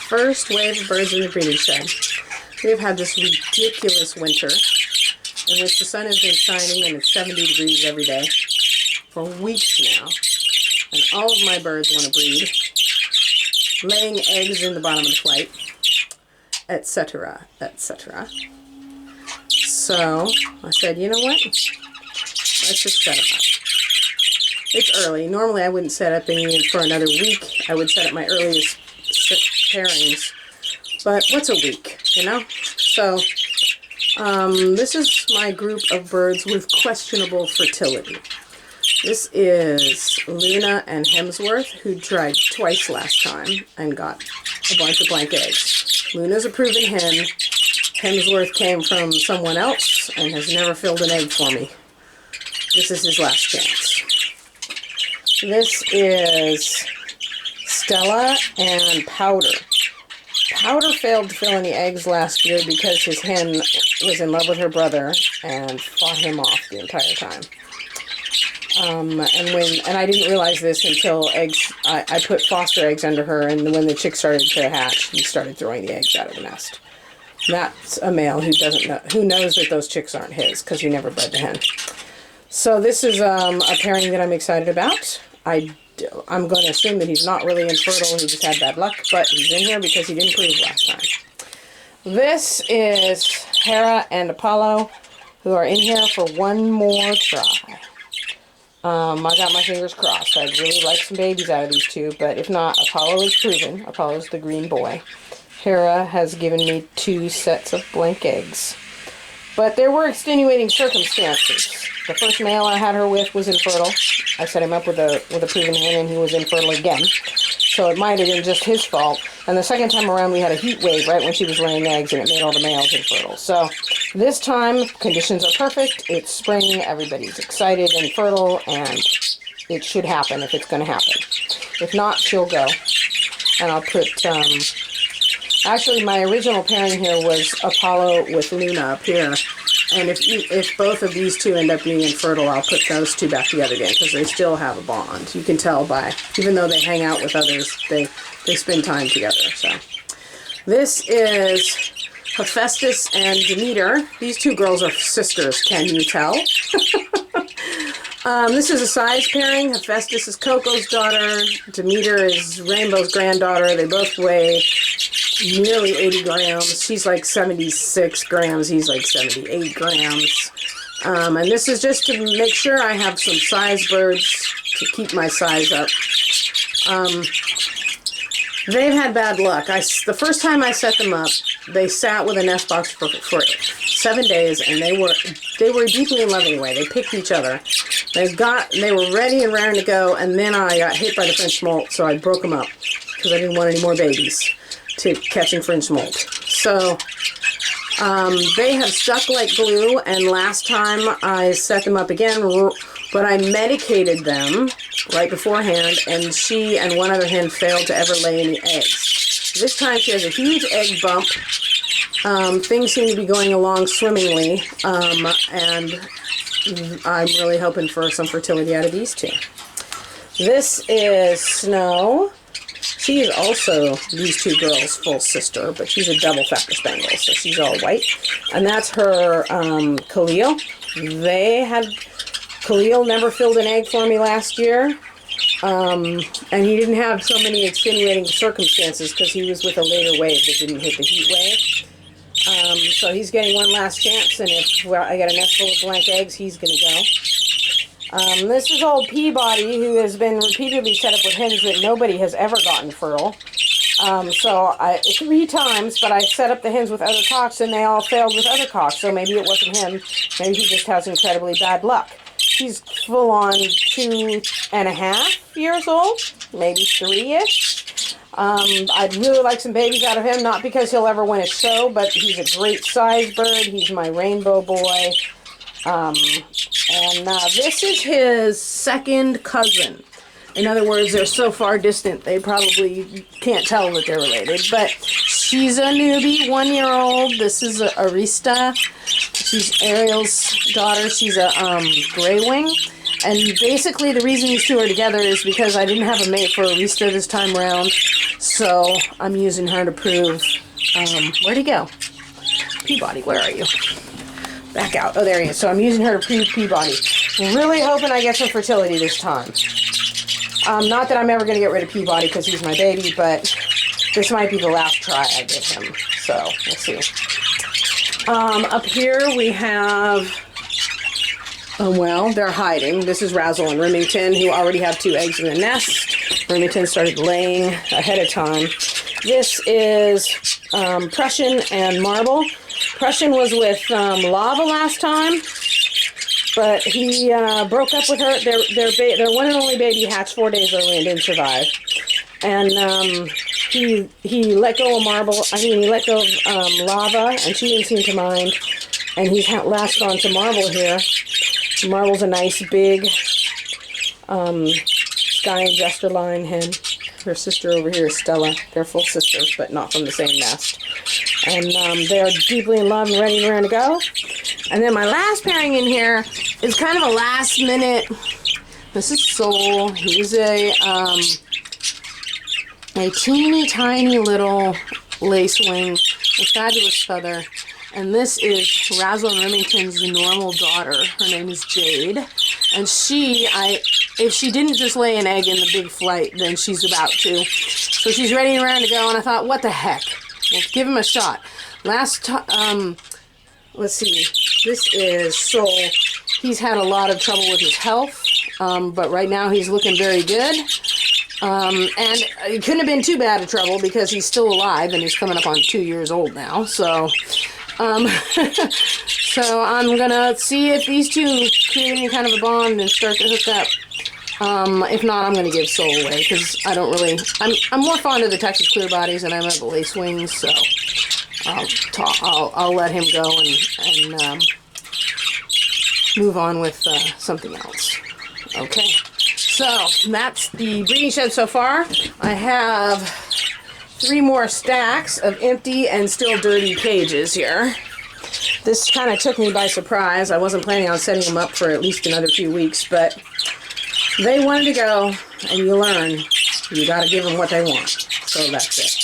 first wave of birds in the breeding shed. We've had this ridiculous winter in which the sun has been shining and it's 70 degrees every day for weeks now. And all of my birds want to breed, laying eggs in the bottom of the flight, etc., etc. So I said, you know what? Let's just set them up. It's early. Normally I wouldn't set up any for another week. I would set up my earliest pairings. But what's a week, you know? So this is my group of birds with questionable fertility. This is Luna and Hemsworth, who tried twice last time and got a bunch of blank eggs. Luna's a proven hen. Hemsworth came from someone else and has never filled an egg for me. This is his last chance. This is Stella and Powder. Powder failed to fill any eggs last year because his hen was in love with her brother and fought him off the entire time. And I didn't realize this until I put foster eggs under her, and when the chicks started to hatch, he started throwing the eggs out of the nest. That's a male who knows that those chicks aren't his because he never bred the hen. So this is a pairing that I'm excited about. I'm going to assume that he's not really infertile, he just had bad luck, but he's in here because he didn't prove last time. This is Hera and Apollo, who are in here for one more try. I got my fingers crossed. I'd really like some babies out of these two, but if not, Apollo is proven. Apollo's the green boy. Hera has given me 2 sets of blank eggs. But there were extenuating circumstances. The first male I had her with was infertile. I set him up with a proven hen, and he was infertile again. So it might have been just his fault. And the second time around, we had a heat wave right when she was laying eggs, and it made all the males infertile. So this time, conditions are perfect. It's spring. Everybody's excited and fertile, and it should happen if it's going to happen. If not, she'll go. And I'll put... Actually, my original pairing here was Apollo with Luna up here. And if both of these two end up being infertile, I'll put those two back together again because they still have a bond. You can tell by, even though they hang out with others, they spend time together. So this is Hephaestus and Demeter. These two girls are sisters, can you tell? This is a size pairing. Hephaestus is Coco's daughter. Demeter is Rainbow's granddaughter. They both weigh nearly 80 grams. She's like 76 grams. He's like 78 grams. And this is just to make sure I have some size birds to keep my size up. They've had bad luck. The first time I set them up, they sat with a nest box for 7 days, and they were deeply in love anyway. They picked each other. They were ready and raring to go, and then I got hit by the French smolt, so I broke them up because I didn't want any more babies to catching French smolt. So they have stuck like glue, and last time I set them up again, but I medicated them right beforehand, and she and one other hen failed to ever lay any eggs. This time she has a huge egg bump. Things seem to be going along swimmingly, and I'm really hoping for some fertility out of these two. This is Snow. She is also these two girls' full sister, but she's a double factor spangle, so she's all white. And that's her Khalil. Khalil never filled an egg for me last year, and he didn't have so many extenuating circumstances because he was with a later wave that didn't hit the heat wave. So he's getting one last chance, and if I get a nest full of blank eggs, he's going to go. This is old Peabody, who has been repeatedly set up with hens that nobody has ever gotten fertile. 3 times, but I set up the hens with other cocks, and they all failed with other cocks, so maybe it wasn't him. Maybe he just has incredibly bad luck. He's full on 2.5 years old, maybe 3-ish. I'd really like some babies out of him, not because he'll ever win a show, but he's a great size bird. He's my rainbow boy. This is his second cousin. In other words, they're so far distant, they probably can't tell that they're related. But she's a newbie, 1-year-old. This is Arista. She's Ariel's daughter. She's a gray wing. And basically the reason these two are together is because I didn't have a mate for Arista this time around. So I'm using her to prove, where'd he go? Peabody, where are you? Back out. Oh, there he is. So I'm using her to prove Peabody. Really hoping I get some fertility this time. Not that I'm ever going to get rid of Peabody because he's my baby, but this might be the last try I get him. So, we'll see. Up here we have... Oh, well, they're hiding. This is Razzle and Remington, who already have 2 eggs in the nest. Remington started laying ahead of time. This is Prussian and Marble. Prussian was with Lava last time, but he broke up with her. Their one and only baby hatched 4 days early and didn't survive. And he let go of Marble. He let go of Lava, and she didn't seem to mind. And he's latched on to Marble here. Marble's a nice big sky and jester line hen. Her sister over here is Stella. They're full sisters, but not from the same nest. And they're deeply in love and ready to go. And then my last pairing in here is kind of a last minute. This is Soul. He's a teeny tiny little lacewing, a fabulous feather. And this is Razzle and Remington's normal daughter. Her name is Jade. And if she didn't just lay an egg in the big flight, then she's about to. So she's ready and around to go, and I thought, what the heck? Let's give him a shot. Let's see. This is Soul. He's had a lot of trouble with his health, but right now he's looking very good. And it couldn't have been too bad of trouble because he's still alive, and he's coming up on 2 years old now, so... so I'm gonna see if these two create any kind of a bond and start to hook up. If not, I'm gonna give Soul away because I don't really. I'm more fond of the Texas clear bodies than I am of the lace wings, so I'll let him go and move on with something else. Okay, so that's the breeding shed so far. I have 3 more stacks of empty and still dirty cages here. This kind of took me by surprise. I wasn't planning on setting them up for at least another few weeks, but they wanted to go, and you learn. You got to give them what they want. So that's it.